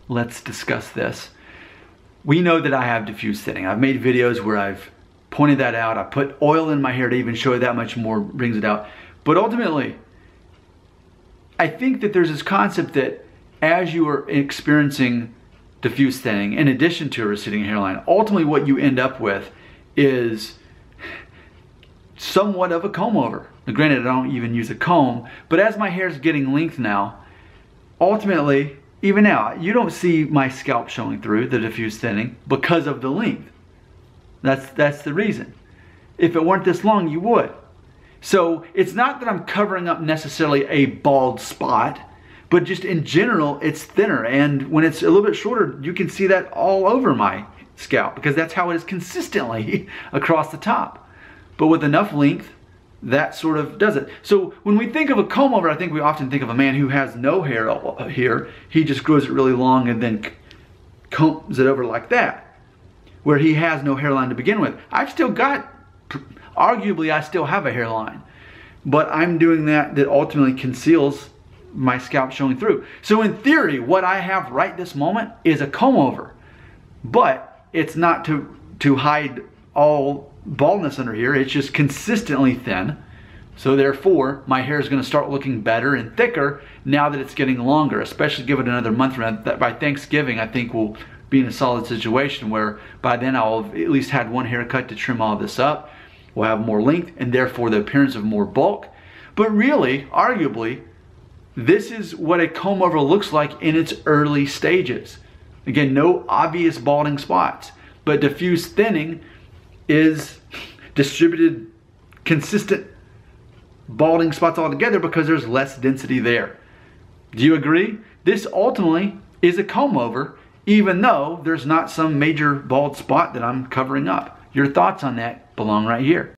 let's discuss this. We know that I have diffuse thinning. I've made videos where I've pointed that out. I put oil in my hair to even show it that much more, brings it out. But ultimately, I think that there's this concept that as you are experiencing diffuse thinning, in addition to a receding hairline, ultimately what you end up with is somewhat of a comb over. Now, granted, I don't even use a comb, but as my hair is getting length now, ultimately, even now, you don't see my scalp showing through the diffuse thinning because of the length. That's the reason. If it weren't this long, you would. So it's not that I'm covering up necessarily a bald spot, but just in general, it's thinner. And when it's a little bit shorter, you can see that all over my scalp because that's how it is consistently across the top. But with enough length, that sort of does it. So when we think of a comb over, I think we often think of a man who has no hair here. He just grows it really long and then combs it over like that, where he has no hairline to begin with. I've still got, arguably I still have a hairline, but I'm doing that ultimately conceals my scalp showing through. So in theory, what I have right this moment is a comb over, but it's not to hide all baldness under here. It's just consistently thin. So therefore, my hair is going to start looking better and thicker now that it's getting longer, especially give it another month. That by Thanksgiving, I think we'll be in a solid situation where by then I'll have at least had one haircut to trim all this up. We'll have more length and therefore the appearance of more bulk. But really, arguably, this is what a comb over looks like in its early stages. Again, no obvious balding spots, but diffuse thinning is distributed, consistent balding spots altogether because there's less density there. Do you agree? This ultimately is a comb over, even though there's not some major bald spot that I'm covering up. Your thoughts on that belong right here.